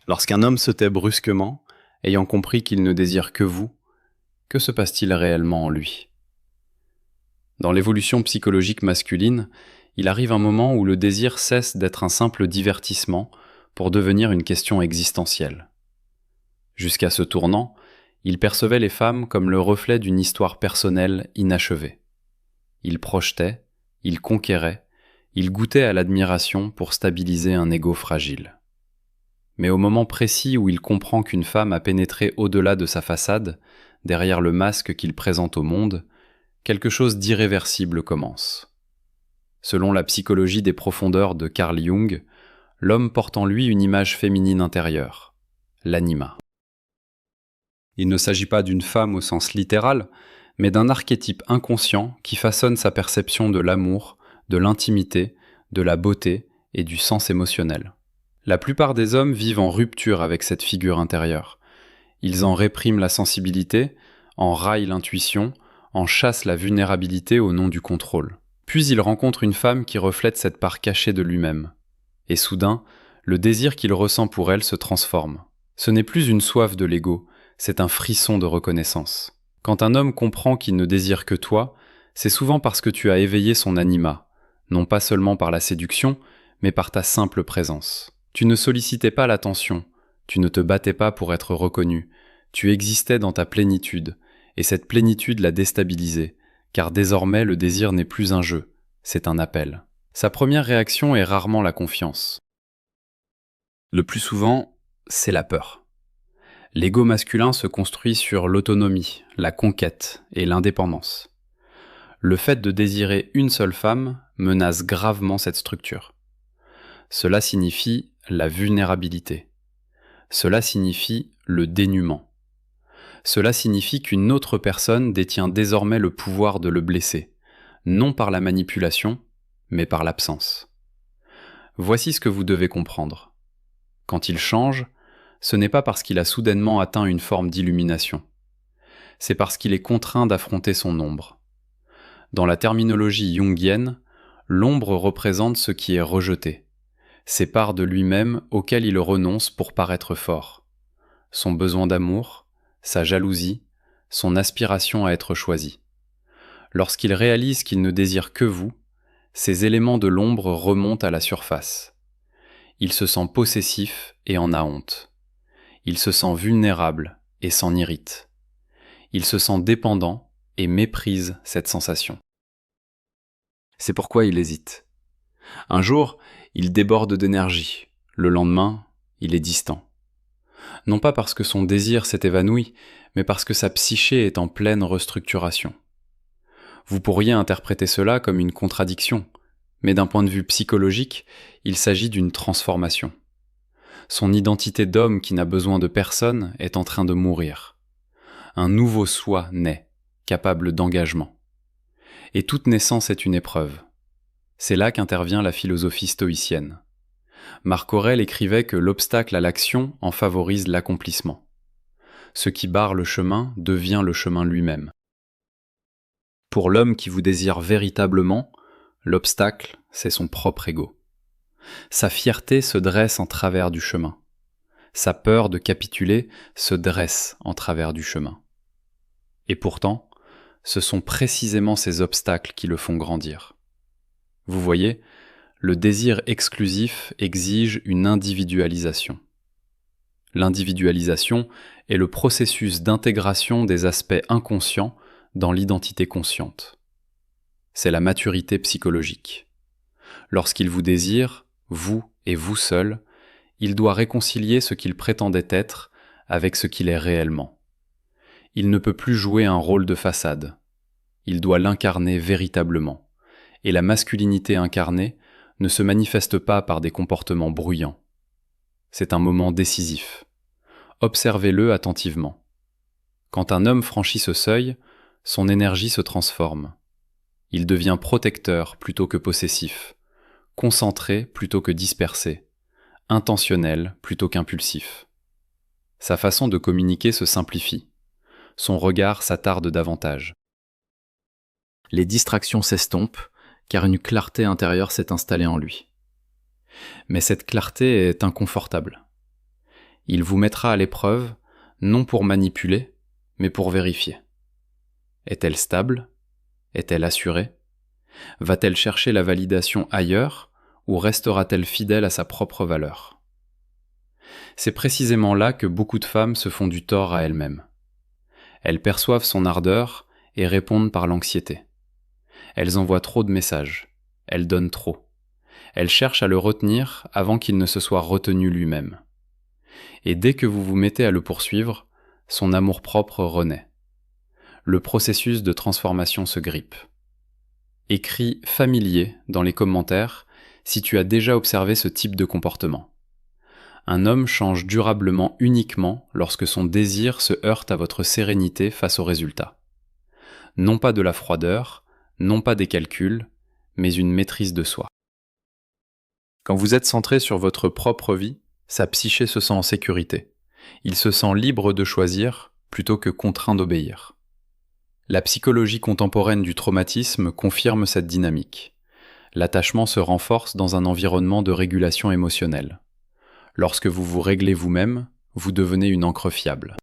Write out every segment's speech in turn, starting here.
Lorsqu'un homme se tait brusquement, ayant compris qu'il ne désire que vous, que se passe-t-il réellement en lui? Dans l'évolution psychologique masculine, il arrive un moment où le désir cesse d'être un simple divertissement pour devenir une question existentielle. Jusqu'à ce tournant, il percevait les femmes comme le reflet d'une histoire personnelle inachevée. Il projetait, il conquérait, il goûtait à l'admiration pour stabiliser un ego fragile. Mais au moment précis où il comprend qu'une femme a pénétré au-delà de sa façade, derrière le masque qu'il présente au monde, quelque chose d'irréversible commence. Selon la psychologie des profondeurs de Carl Jung, l'homme porte en lui une image féminine intérieure, l'anima. Il ne s'agit pas d'une femme au sens littéral, mais d'un archétype inconscient qui façonne sa perception de l'amour, de l'intimité, de la beauté et du sens émotionnel. La plupart des hommes vivent en rupture avec cette figure intérieure. Ils en répriment la sensibilité, en raillent l'intuition, en chassent la vulnérabilité au nom du contrôle. Puis ils rencontrent une femme qui reflète cette part cachée de lui-même. Et soudain, le désir qu'il ressent pour elle se transforme. Ce n'est plus une soif de l'ego, c'est un frisson de reconnaissance. Quand un homme comprend qu'il ne désire que toi, c'est souvent parce que tu as éveillé son anima, non pas seulement par la séduction, mais par ta simple présence. Tu ne sollicitais pas l'attention, tu ne te battais pas pour être reconnu, tu existais dans ta plénitude, et cette plénitude l'a déstabilisé, car désormais le désir n'est plus un jeu, c'est un appel. Sa première réaction est rarement la confiance. Le plus souvent, c'est la peur. L'ego masculin se construit sur l'autonomie, la conquête et l'indépendance. Le fait de désirer une seule femme menace gravement cette structure. Cela signifie la vulnérabilité. Cela signifie le dénuement. Cela signifie qu'une autre personne détient désormais le pouvoir de le blesser, non par la manipulation, mais par l'absence. Voici ce que vous devez comprendre. Quand il change, ce n'est pas parce qu'il a soudainement atteint une forme d'illumination. C'est parce qu'il est contraint d'affronter son ombre. Dans la terminologie jungienne, l'ombre représente ce qui est rejeté, ces parts de lui-même auxquelles il renonce pour paraître fort. Son besoin d'amour, sa jalousie, son aspiration à être choisi. Lorsqu'il réalise qu'il ne désire que vous, ces éléments de l'ombre remontent à la surface. Il se sent possessif et en a honte. Il se sent vulnérable et s'en irrite. Il se sent dépendant et méprise cette sensation. C'est pourquoi il hésite. Un jour, il déborde d'énergie. Le lendemain, il est distant. Non pas parce que son désir s'est évanoui, mais parce que sa psyché est en pleine restructuration. Vous pourriez interpréter cela comme une contradiction, mais d'un point de vue psychologique, il s'agit d'une transformation. Son identité d'homme qui n'a besoin de personne est en train de mourir. Un nouveau soi naît, capable d'engagement. Et toute naissance est une épreuve. C'est là qu'intervient la philosophie stoïcienne. Marc Aurèle écrivait que l'obstacle à l'action en favorise l'accomplissement. Ce qui barre le chemin devient le chemin lui-même. Pour l'homme qui vous désire véritablement, l'obstacle, c'est son propre ego. Sa fierté se dresse en travers du chemin. Sa peur de capituler se dresse en travers du chemin. Et pourtant, ce sont précisément ces obstacles qui le font grandir. Vous voyez, le désir exclusif exige une individualisation. L'individualisation est le processus d'intégration des aspects inconscients dans l'identité consciente. C'est la maturité psychologique. Lorsqu'il vous désire, vous et vous seul, il doit réconcilier ce qu'il prétendait être avec ce qu'il est réellement. Il ne peut plus jouer un rôle de façade. Il doit l'incarner véritablement. Et la masculinité incarnée ne se manifeste pas par des comportements bruyants. C'est un moment décisif. Observez-le attentivement. Quand un homme franchit ce seuil, son énergie se transforme. Il devient protecteur plutôt que possessif, concentré plutôt que dispersé, intentionnel plutôt qu'impulsif. Sa façon de communiquer se simplifie. Son regard s'attarde davantage. Les distractions s'estompent, car une clarté intérieure s'est installée en lui. Mais cette clarté est inconfortable. Il vous mettra à l'épreuve, non pour manipuler, mais pour vérifier. Est-elle stable? Est-elle assurée? Va-t-elle chercher la validation ailleurs ou restera-t-elle fidèle à sa propre valeur? C'est précisément là que beaucoup de femmes se font du tort à elles-mêmes. Elles perçoivent son ardeur et répondent par l'anxiété. Elles envoient trop de messages. Elles donnent trop. Elles cherchent à le retenir avant qu'il ne se soit retenu lui-même. Et dès que vous vous mettez à le poursuivre, son amour-propre renaît. Le processus de transformation se grippe. Écris familier dans les commentaires si tu as déjà observé ce type de comportement. Un homme change durablement uniquement lorsque son désir se heurte à votre sérénité face au résultat. Non pas de la froideur, non pas des calculs, mais une maîtrise de soi. Quand vous êtes centré sur votre propre vie, sa psyché se sent en sécurité. Il se sent libre de choisir plutôt que contraint d'obéir. La psychologie contemporaine du traumatisme confirme cette dynamique. L'attachement se renforce dans un environnement de régulation émotionnelle. Lorsque vous vous réglez vous-même, vous devenez une ancre fiable.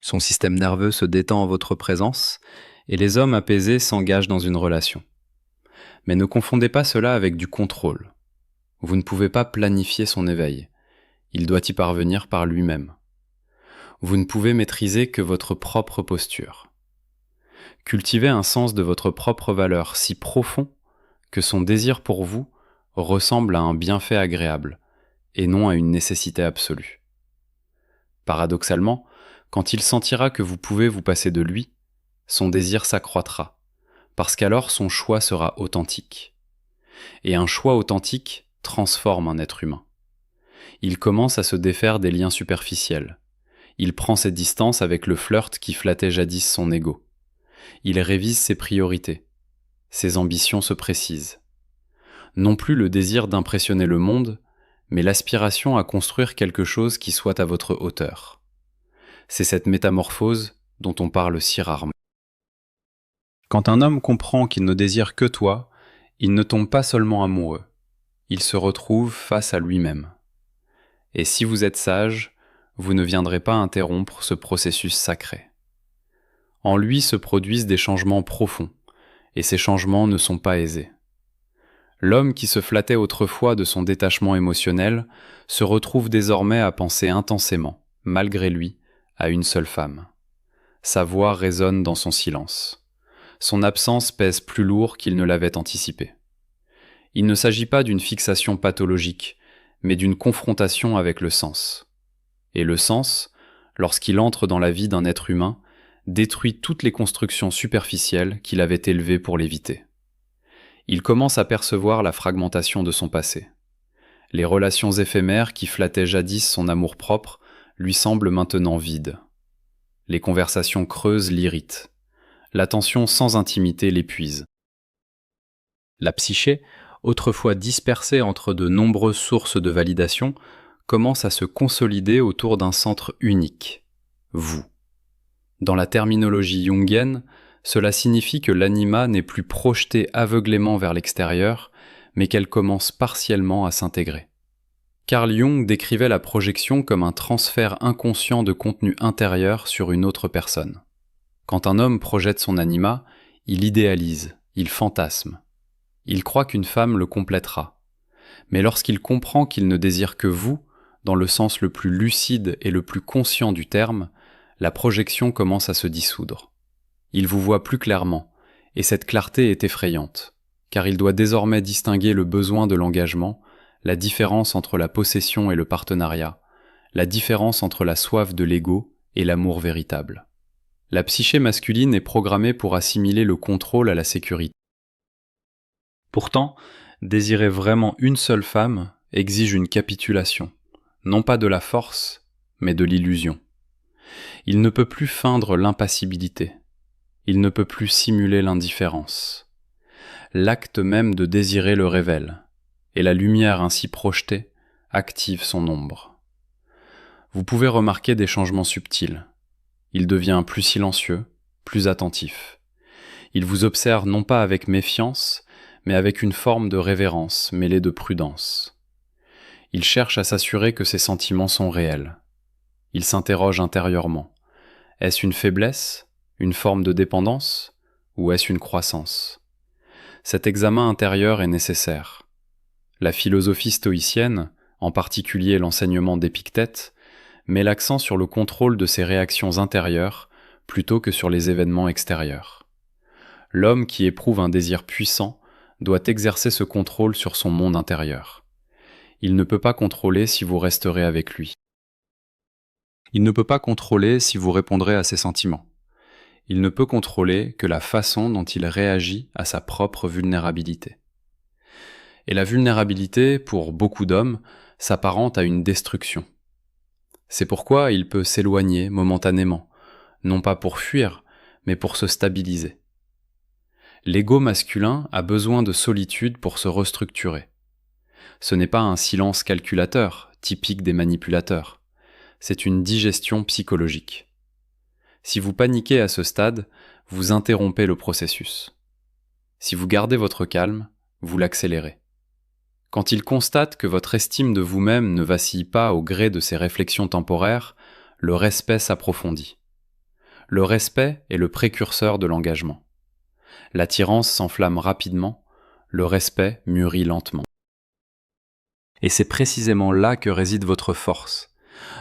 Son système nerveux se détend en votre présence et les hommes apaisés s'engagent dans une relation. Mais ne confondez pas cela avec du contrôle. Vous ne pouvez pas planifier son éveil. Il doit y parvenir par lui-même. Vous ne pouvez maîtriser que votre propre posture. Cultivez un sens de votre propre valeur si profond que son désir pour vous ressemble à un bienfait agréable et non à une nécessité absolue. Paradoxalement, quand il sentira que vous pouvez vous passer de lui, son désir s'accroîtra, parce qu'alors son choix sera authentique. Et un choix authentique transforme un être humain. Il commence à se défaire des liens superficiels. Il prend ses distances avec le flirt qui flattait jadis son ego. Il révise ses priorités. Ses ambitions se précisent. Non plus le désir d'impressionner le monde, mais l'aspiration à construire quelque chose qui soit à votre hauteur. C'est cette métamorphose dont on parle si rarement. Quand un homme comprend qu'il ne désire que toi, il ne tombe pas seulement amoureux, il se retrouve face à lui-même. Et si vous êtes sage, vous ne viendrez pas interrompre ce processus sacré. En lui se produisent des changements profonds, et ces changements ne sont pas aisés. L'homme qui se flattait autrefois de son détachement émotionnel se retrouve désormais à penser intensément, malgré lui, à une seule femme. Sa voix résonne dans son silence. Son absence pèse plus lourd qu'il ne l'avait anticipé. Il ne s'agit pas d'une fixation pathologique, mais d'une confrontation avec le sens. Et le sens, lorsqu'il entre dans la vie d'un être humain, détruit toutes les constructions superficielles qu'il avait élevées pour l'éviter. Il commence à percevoir la fragmentation de son passé. Les relations éphémères qui flattaient jadis son amour-propre lui semblent maintenant vides. Les conversations creuses l'irritent. L'attention sans intimité l'épuise. La psyché, autrefois dispersée entre de nombreuses sources de validation, commence à se consolider autour d'un centre unique, vous. Dans la terminologie jungienne, cela signifie que l'anima n'est plus projetée aveuglément vers l'extérieur, mais qu'elle commence partiellement à s'intégrer. Carl Jung décrivait la projection comme un transfert inconscient de contenu intérieur sur une autre personne. Quand un homme projette son anima, il idéalise, il fantasme. Il croit qu'une femme le complétera. Mais lorsqu'il comprend qu'il ne désire que vous, dans le sens le plus lucide et le plus conscient du terme, la projection commence à se dissoudre. Il vous voit plus clairement, et cette clarté est effrayante, car il doit désormais distinguer le besoin de l'engagement, la différence entre la possession et le partenariat, la différence entre la soif de l'ego et l'amour véritable. La psyché masculine est programmée pour assimiler le contrôle à la sécurité. Pourtant, désirer vraiment une seule femme exige une capitulation, non pas de la force, mais de l'illusion. Il ne peut plus feindre l'impassibilité. Il ne peut plus simuler l'indifférence. L'acte même de désirer le révèle, et la lumière ainsi projetée active son ombre. Vous pouvez remarquer des changements subtils. Il devient plus silencieux, plus attentif. Il vous observe non pas avec méfiance, mais avec une forme de révérence mêlée de prudence. Il cherche à s'assurer que ses sentiments sont réels. Il s'interroge intérieurement. Est-ce une faiblesse, une forme de dépendance, ou est-ce une croissance? Cet examen intérieur est nécessaire. La philosophie stoïcienne, en particulier l'enseignement d'Épictète, met l'accent sur le contrôle de ses réactions intérieures plutôt que sur les événements extérieurs. L'homme qui éprouve un désir puissant doit exercer ce contrôle sur son monde intérieur. Il ne peut pas contrôler si vous resterez avec lui. Il ne peut pas contrôler si vous répondrez à ses sentiments. Il ne peut contrôler que la façon dont il réagit à sa propre vulnérabilité. Et la vulnérabilité, pour beaucoup d'hommes, s'apparente à une destruction. C'est pourquoi il peut s'éloigner momentanément, non pas pour fuir, mais pour se stabiliser. L'ego masculin a besoin de solitude pour se restructurer. Ce n'est pas un silence calculateur, typique des manipulateurs. C'est une digestion psychologique. Si vous paniquez à ce stade, vous interrompez le processus. Si vous gardez votre calme, vous l'accélérez. Quand il constate que votre estime de vous-même ne vacille pas au gré de ces réflexions temporaires, le respect s'approfondit. Le respect est le précurseur de l'engagement. L'attirance s'enflamme rapidement, le respect mûrit lentement. Et c'est précisément là que réside votre force.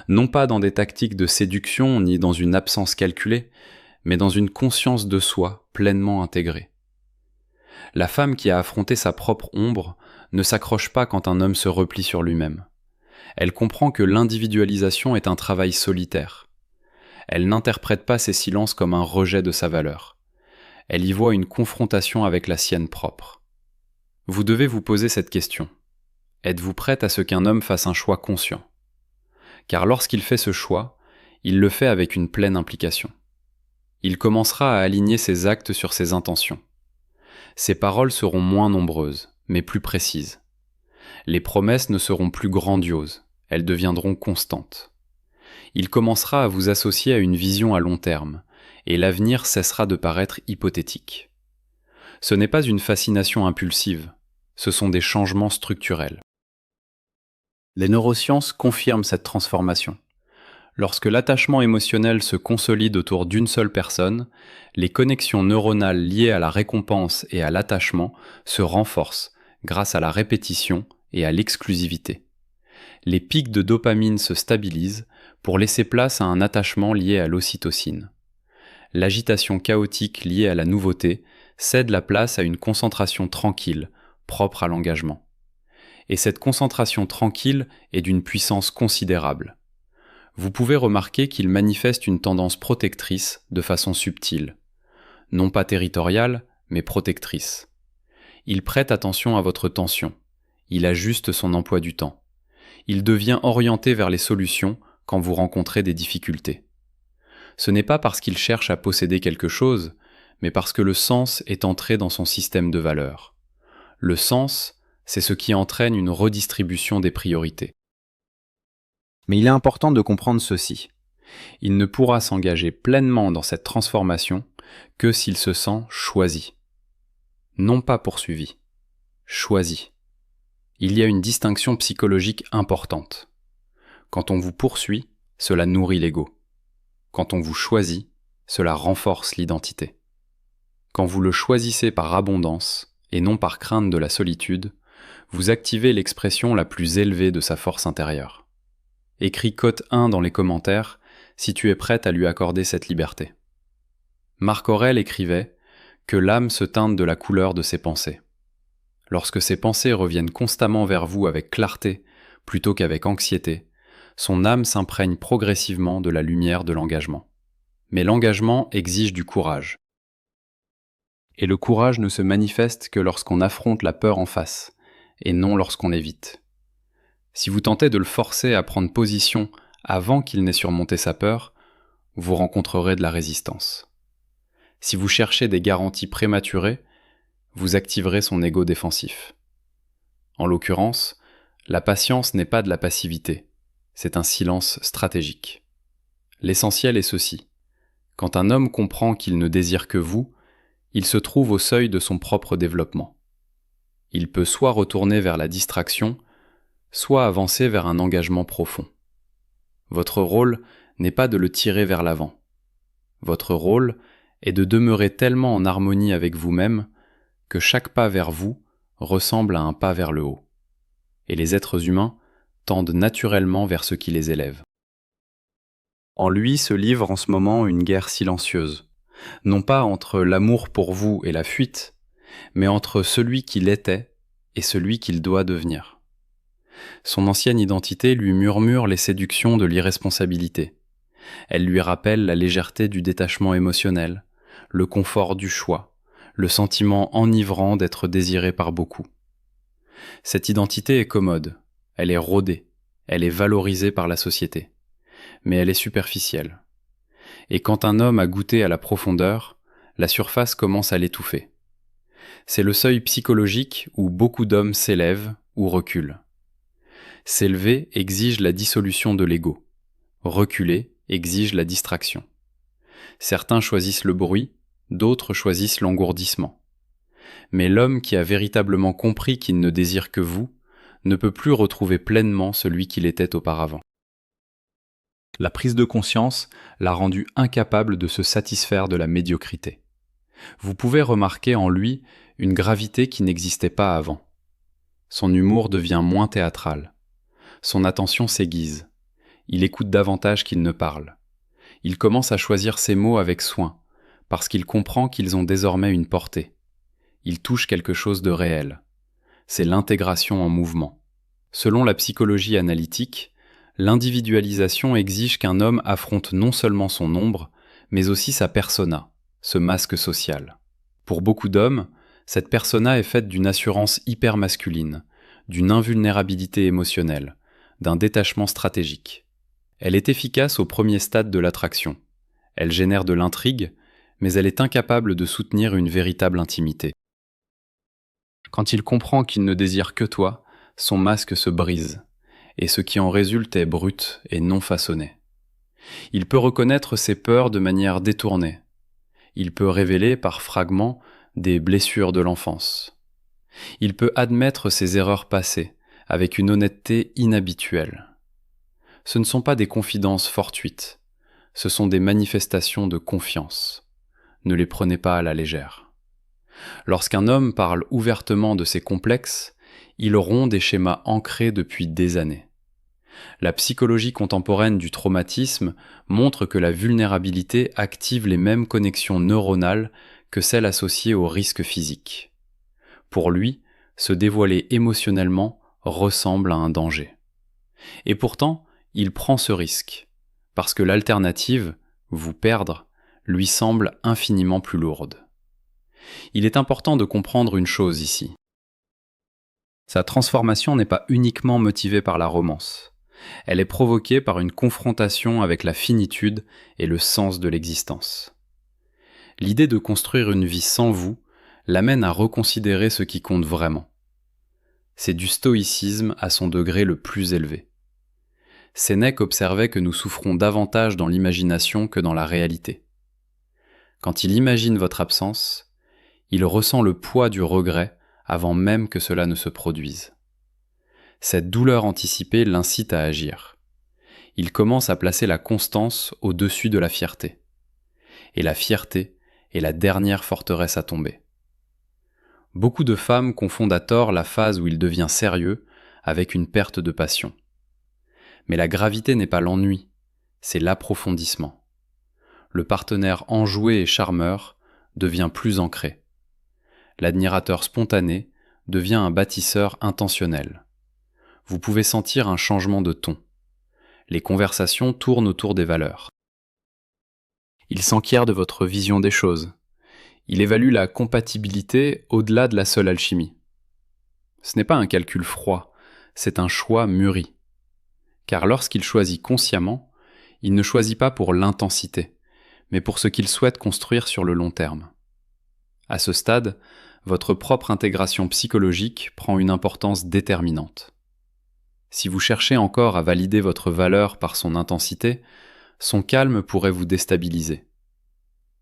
Non pas dans des tactiques de séduction ni dans une absence calculée, mais dans une conscience de soi pleinement intégrée. La femme qui a affronté sa propre ombre ne s'accroche pas quand un homme se replie sur lui-même. Elle comprend que l'individualisation est un travail solitaire. Elle n'interprète pas ses silences comme un rejet de sa valeur. Elle y voit une confrontation avec la sienne propre. Vous devez vous poser cette question. Êtes-vous prête à ce qu'un homme fasse un choix conscient? Car lorsqu'il fait ce choix, il le fait avec une pleine implication. Il commencera à aligner ses actes sur ses intentions. Ses paroles seront moins nombreuses, mais plus précises. Les promesses ne seront plus grandioses, elles deviendront constantes. Il commencera à vous associer à une vision à long terme, et l'avenir cessera de paraître hypothétique. Ce n'est pas une fascination impulsive, ce sont des changements structurels. Les neurosciences confirment cette transformation. Lorsque l'attachement émotionnel se consolide autour d'une seule personne, les connexions neuronales liées à la récompense et à l'attachement se renforcent grâce à la répétition et à l'exclusivité. Les pics de dopamine se stabilisent pour laisser place à un attachement lié à l'ocytocine. L'agitation chaotique liée à la nouveauté cède la place à une concentration tranquille, propre à l'engagement. Et cette concentration tranquille est d'une puissance considérable. Vous pouvez remarquer qu'il manifeste une tendance protectrice de façon subtile. Non pas territoriale, mais protectrice. Il prête attention à votre tension. Il ajuste son emploi du temps. Il devient orienté vers les solutions quand vous rencontrez des difficultés. Ce n'est pas parce qu'il cherche à posséder quelque chose, mais parce que le sens est entré dans son système de valeurs. Le sens, c'est ce qui entraîne une redistribution des priorités. Mais il est important de comprendre ceci. Il ne pourra s'engager pleinement dans cette transformation que s'il se sent choisi. Non pas poursuivi, choisi. Il y a une distinction psychologique importante. Quand on vous poursuit, cela nourrit l'ego. Quand on vous choisit, cela renforce l'identité. Quand vous le choisissez par abondance, et non par crainte de la solitude, vous activez l'expression la plus élevée de sa force intérieure. Écris cote 1 dans les commentaires si tu es prête à lui accorder cette liberté. Marc Aurèle écrivait que l'âme se teinte de la couleur de ses pensées. Lorsque ses pensées reviennent constamment vers vous avec clarté plutôt qu'avec anxiété, son âme s'imprègne progressivement de la lumière de l'engagement. Mais l'engagement exige du courage. Et le courage ne se manifeste que lorsqu'on affronte la peur en face, et non lorsqu'on l'évite. Si vous tentez de le forcer à prendre position avant qu'il n'ait surmonté sa peur, vous rencontrerez de la résistance. Si vous cherchez des garanties prématurées, vous activerez son ego défensif. En l'occurrence, la patience n'est pas de la passivité, c'est un silence stratégique. L'essentiel est ceci. Quand un homme comprend qu'il ne désire que vous, il se trouve au seuil de son propre développement. Il peut soit retourner vers la distraction, soit avancer vers un engagement profond. Votre rôle n'est pas de le tirer vers l'avant. Votre rôle est de demeurer tellement en harmonie avec vous-même que chaque pas vers vous ressemble à un pas vers le haut. Et les êtres humains tendent naturellement vers ce qui les élève. En lui se livre en ce moment une guerre silencieuse, non pas entre l'amour pour vous et la fuite, mais entre celui qu'il était et celui qu'il doit devenir. Son ancienne identité lui murmure les séductions de l'irresponsabilité. Elle lui rappelle la légèreté du détachement émotionnel, le confort du choix, le sentiment enivrant d'être désiré par beaucoup. Cette identité est commode, elle est rodée, elle est valorisée par la société, mais elle est superficielle. Et quand un homme a goûté à la profondeur, la surface commence à l'étouffer. C'est le seuil psychologique où beaucoup d'hommes s'élèvent ou reculent. S'élever exige la dissolution de l'ego. Reculer exige la distraction. Certains choisissent le bruit, d'autres choisissent l'engourdissement. Mais l'homme qui a véritablement compris qu'il ne désire que vous ne peut plus retrouver pleinement celui qu'il était auparavant. La prise de conscience l'a rendu incapable de se satisfaire de la médiocrité. Vous pouvez remarquer en lui une gravité qui n'existait pas avant. Son humour devient moins théâtral. Son attention s'aiguise. Il écoute davantage qu'il ne parle. Il commence à choisir ses mots avec soin, parce qu'il comprend qu'ils ont désormais une portée. Il touche quelque chose de réel. C'est l'intégration en mouvement. Selon la psychologie analytique, l'individualisation exige qu'un homme affronte non seulement son ombre, mais aussi sa persona, ce masque social. Pour beaucoup d'hommes, cette persona est faite d'une assurance hyper masculine, d'une invulnérabilité émotionnelle, d'un détachement stratégique. Elle est efficace au premier stade de l'attraction. Elle génère de l'intrigue, mais elle est incapable de soutenir une véritable intimité. Quand il comprend qu'il ne désire que toi, son masque se brise, et ce qui en résulte est brut et non façonné. Il peut reconnaître ses peurs de manière détournée. Il peut révéler par fragments des blessures de l'enfance. Il peut admettre ses erreurs passées avec une honnêteté inhabituelle. Ce ne sont pas des confidences fortuites, ce sont des manifestations de confiance. Ne les prenez pas à la légère. Lorsqu'un homme parle ouvertement de ses complexes, il rompt des schémas ancrés depuis des années. La psychologie contemporaine du traumatisme montre que la vulnérabilité active les mêmes connexions neuronales que celles associées au risque physique. Pour lui, se dévoiler émotionnellement ressemble à un danger. Et pourtant, il prend ce risque, parce que l'alternative, vous perdre, lui semble infiniment plus lourde. Il est important de comprendre une chose ici. Sa transformation n'est pas uniquement motivée par la romance. Elle est provoquée par une confrontation avec la finitude et le sens de l'existence. L'idée de construire une vie sans vous l'amène à reconsidérer ce qui compte vraiment. C'est du stoïcisme à son degré le plus élevé. Sénèque observait que nous souffrons davantage dans l'imagination que dans la réalité. Quand il imagine votre absence, il ressent le poids du regret avant même que cela ne se produise. Cette douleur anticipée l'incite à agir. Il commence à placer la constance au-dessus de la fierté. Et la fierté est la dernière forteresse à tomber. Beaucoup de femmes confondent à tort la phase où il devient sérieux avec une perte de passion. Mais la gravité n'est pas l'ennui, c'est l'approfondissement. Le partenaire enjoué et charmeur devient plus ancré. L'admirateur spontané devient un bâtisseur intentionnel. Vous pouvez sentir un changement de ton. Les conversations tournent autour des valeurs. Il s'enquiert de votre vision des choses. Il évalue la compatibilité au-delà de la seule alchimie. Ce n'est pas un calcul froid, c'est un choix mûri. Car lorsqu'il choisit consciemment, il ne choisit pas pour l'intensité, mais pour ce qu'il souhaite construire sur le long terme. À ce stade, votre propre intégration psychologique prend une importance déterminante. Si vous cherchez encore à valider votre valeur par son intensité, son calme pourrait vous déstabiliser.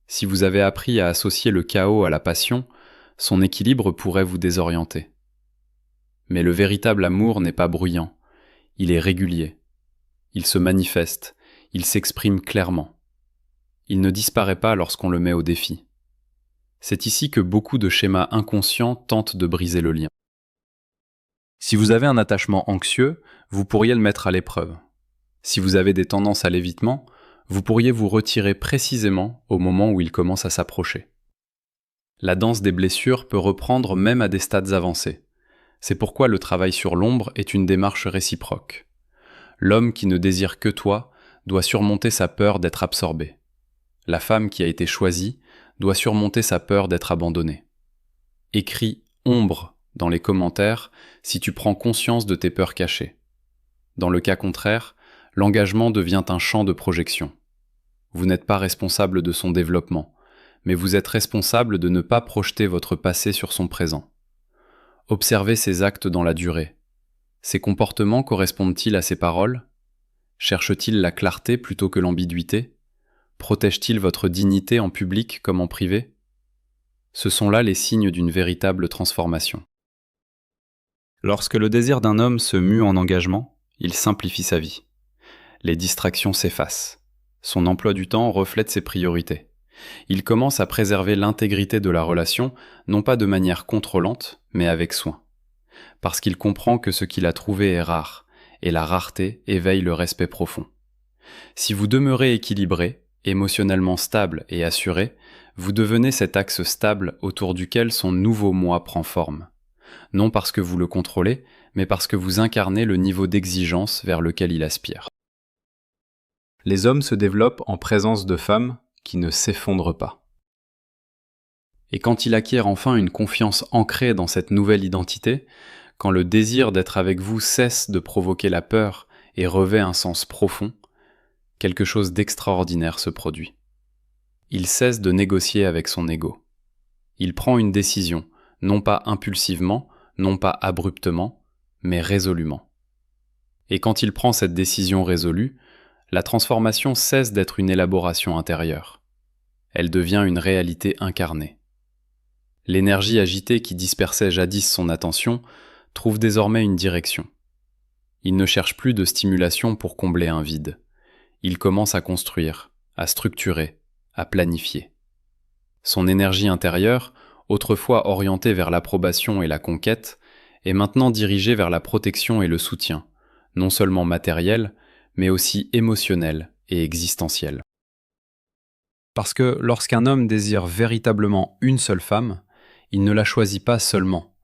Si vous avez appris à associer le chaos à la passion, son équilibre pourrait vous désorienter. Mais le véritable amour n'est pas bruyant, il est régulier. Il se manifeste, il s'exprime clairement. Il ne disparaît pas lorsqu'on le met au défi. C'est ici que beaucoup de schémas inconscients tentent de briser le lien. Si vous avez un attachement anxieux, vous pourriez le mettre à l'épreuve. Si vous avez des tendances à l'évitement, vous pourriez vous retirer précisément au moment où il commence à s'approcher. La danse des blessures peut reprendre même à des stades avancés. C'est pourquoi le travail sur l'ombre est une démarche réciproque. L'homme qui ne désire que toi doit surmonter sa peur d'être absorbé. La femme qui a été choisie doit surmonter sa peur d'être abandonnée. Écris « ombre » dans les commentaires si tu prends conscience de tes peurs cachées. Dans le cas contraire, l'engagement devient un champ de projection. Vous n'êtes pas responsable de son développement, mais vous êtes responsable de ne pas projeter votre passé sur son présent. Observez ses actes dans la durée. Ses comportements correspondent-ils à ses paroles? Cherche-t-il la clarté plutôt que l'ambiguïté? Protège-t-il votre dignité en public comme en privé? Ce sont là les signes d'une véritable transformation. Lorsque le désir d'un homme se mue en engagement, il simplifie sa vie. Les distractions s'effacent. Son emploi du temps reflète ses priorités. Il commence à préserver l'intégrité de la relation, non pas de manière contrôlante, mais avec soin. Parce qu'il comprend que ce qu'il a trouvé est rare, et la rareté éveille le respect profond. Si vous demeurez équilibré, émotionnellement stable et assuré, vous devenez cet axe stable autour duquel son nouveau moi prend forme. Non parce que vous le contrôlez, mais parce que vous incarnez le niveau d'exigence vers lequel il aspire. Les hommes se développent en présence de femmes qui ne s'effondrent pas. Et quand il acquiert enfin une confiance ancrée dans cette nouvelle identité, quand le désir d'être avec vous cesse de provoquer la peur et revêt un sens profond, quelque chose d'extraordinaire se produit. Il cesse de négocier avec son ego. Il prend une décision, non pas impulsivement, non pas abruptement, mais résolument. Et quand il prend cette décision résolue, la transformation cesse d'être une élaboration intérieure. Elle devient une réalité incarnée. L'énergie agitée qui dispersait jadis son attention trouve désormais une direction. Il ne cherche plus de stimulation pour combler un vide. Il commence à construire, à structurer, à planifier. Son énergie intérieure, autrefois orientée vers l'approbation et la conquête, est maintenant dirigée vers la protection et le soutien, non seulement matériel, mais aussi émotionnel et existentiel. Parce que lorsqu'un homme désire véritablement une seule femme, il ne la choisit pas seulement,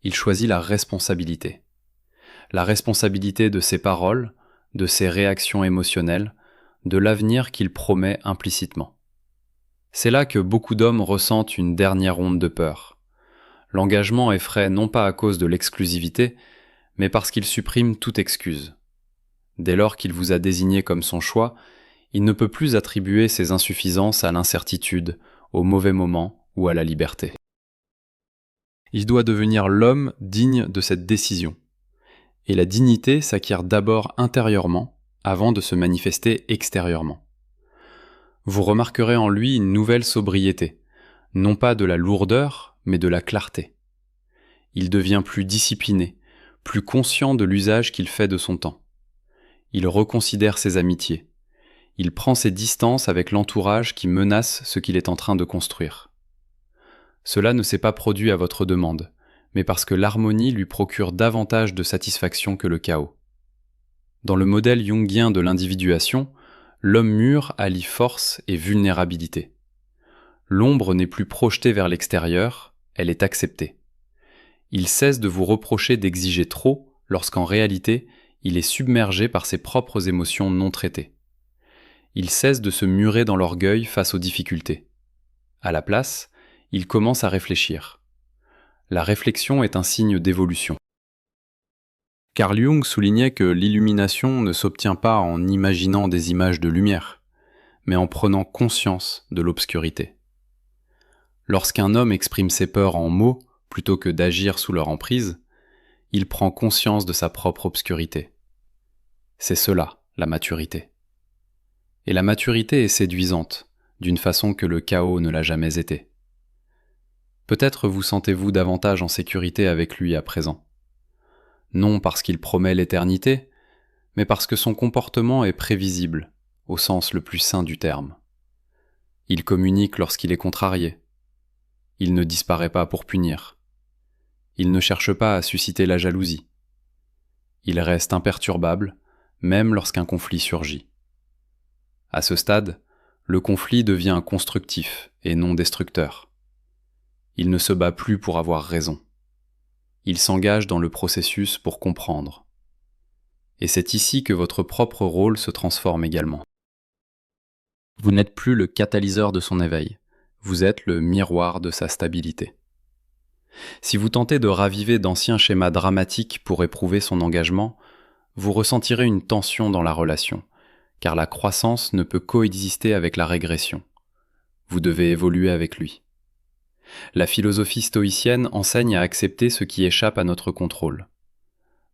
il choisit la responsabilité. La responsabilité de ses paroles, de ses réactions émotionnelles, de l'avenir qu'il promet implicitement. C'est là que beaucoup d'hommes ressentent une dernière onde de peur. L'engagement effraie non pas à cause de l'exclusivité, mais parce qu'il supprime toute excuse. Dès lors qu'il vous a désigné comme son choix, il ne peut plus attribuer ses insuffisances à l'incertitude, au mauvais moment ou à la liberté. Il doit devenir l'homme digne de cette décision. Et la dignité s'acquiert d'abord intérieurement, avant de se manifester extérieurement. Vous remarquerez en lui une nouvelle sobriété, non pas de la lourdeur, mais de la clarté. Il devient plus discipliné, plus conscient de l'usage qu'il fait de son temps. Il reconsidère ses amitiés. Il prend ses distances avec l'entourage qui menace ce qu'il est en train de construire. Cela ne s'est pas produit à votre demande, mais parce que l'harmonie lui procure davantage de satisfaction que le chaos. Dans le modèle jungien de l'individuation, l'homme mûr allie force et vulnérabilité. L'ombre n'est plus projetée vers l'extérieur, elle est acceptée. Il cesse de vous reprocher d'exiger trop lorsqu'en réalité, il est submergé par ses propres émotions non traitées. Il cesse de se murer dans l'orgueil face aux difficultés. À la place, il commence à réfléchir. La réflexion est un signe d'évolution. Carl Jung soulignait que l'illumination ne s'obtient pas en imaginant des images de lumière, mais en prenant conscience de l'obscurité. Lorsqu'un homme exprime ses peurs en mots plutôt que d'agir sous leur emprise, il prend conscience de sa propre obscurité. C'est cela, la maturité. Et la maturité est séduisante, d'une façon que le chaos ne l'a jamais été. Peut-être vous sentez-vous davantage en sécurité avec lui à présent. non parce qu'il promet l'éternité, mais parce que son comportement est prévisible, au sens le plus sain du terme. Il communique lorsqu'il est contrarié. Il ne disparaît pas pour punir. Il ne cherche pas à susciter la jalousie. Il reste imperturbable, même lorsqu'un conflit surgit. À ce stade, le conflit devient constructif et non destructeur. Il ne se bat plus pour avoir raison. Il s'engage dans le processus pour comprendre. Et c'est ici que votre propre rôle se transforme également. Vous n'êtes plus le catalyseur de son éveil, vous êtes le miroir de sa stabilité. Si vous tentez de raviver d'anciens schémas dramatiques pour éprouver son engagement, vous ressentirez une tension dans la relation, car la croissance ne peut coexister avec la régression. Vous devez évoluer avec lui. La philosophie stoïcienne enseigne à accepter ce qui échappe à notre contrôle.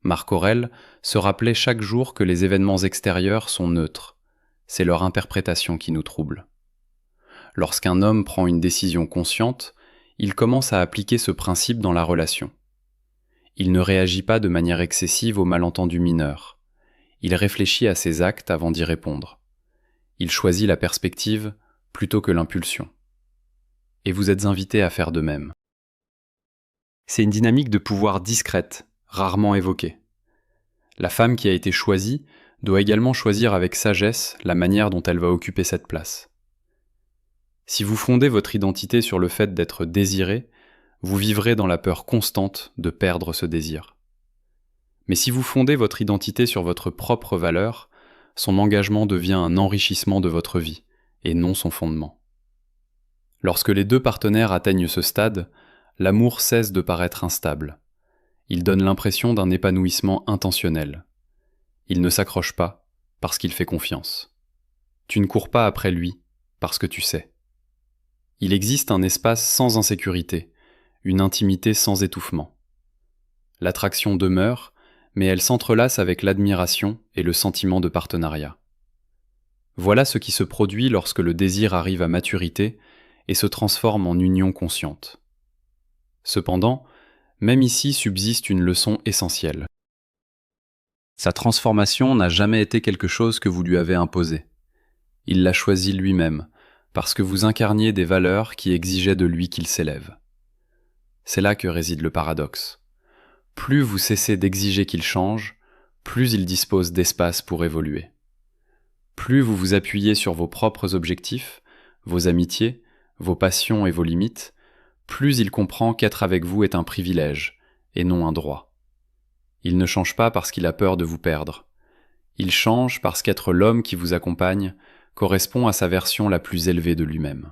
Marc Aurèle se rappelait chaque jour que les événements extérieurs sont neutres. C'est leur interprétation qui nous trouble. Lorsqu'un homme prend une décision consciente, il commence à appliquer ce principe dans la relation. Il ne réagit pas de manière excessive aux malentendus mineurs. Il réfléchit à ses actes avant d'y répondre. Il choisit la perspective plutôt que l'impulsion. Et vous êtes invité à faire de même. C'est une dynamique de pouvoir discrète, rarement évoquée. La femme qui a été choisie doit également choisir avec sagesse la manière dont elle va occuper cette place. Si vous fondez votre identité sur le fait d'être désiré, vous vivrez dans la peur constante de perdre ce désir. Mais si vous fondez votre identité sur votre propre valeur, son engagement devient un enrichissement de votre vie, et non son fondement. Lorsque les deux partenaires atteignent ce stade, l'amour cesse de paraître instable. Il donne l'impression d'un épanouissement intentionnel. Il ne s'accroche pas parce qu'il fait confiance. Tu ne cours pas après lui parce que tu sais. Il existe un espace sans insécurité, une intimité sans étouffement. L'attraction demeure, mais elle s'entrelace avec l'admiration et le sentiment de partenariat. Voilà ce qui se produit lorsque le désir arrive à maturité et se transforme en union consciente. Cependant, même ici subsiste une leçon essentielle. Sa transformation n'a jamais été quelque chose que vous lui avez imposé. Il l'a choisi lui-même, parce que vous incarniez des valeurs qui exigeaient de lui qu'il s'élève. C'est là que réside le paradoxe. Plus vous cessez d'exiger qu'il change, plus il dispose d'espace pour évoluer. Plus vous vous appuyez sur vos propres objectifs, vos amitiés, vos passions et vos limites, plus il comprend qu'être avec vous est un privilège, et non un droit. Il ne change pas parce qu'il a peur de vous perdre. Il change parce qu'être l'homme qui vous accompagne correspond à sa version la plus élevée de lui-même.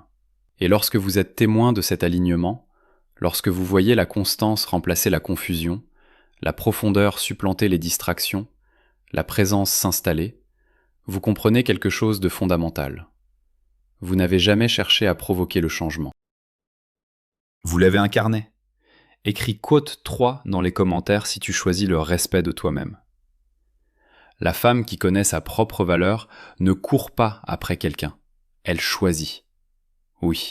Et lorsque vous êtes témoin de cet alignement, lorsque vous voyez la constance remplacer la confusion, la profondeur supplanter les distractions, la présence s'installer, vous comprenez quelque chose de fondamental. Vous n'avez jamais cherché à provoquer le changement. Vous l'avez incarné. Écris quote 3 dans les commentaires si tu choisis le respect de toi-même. La femme qui connaît sa propre valeur ne court pas après quelqu'un, elle choisit. Oui,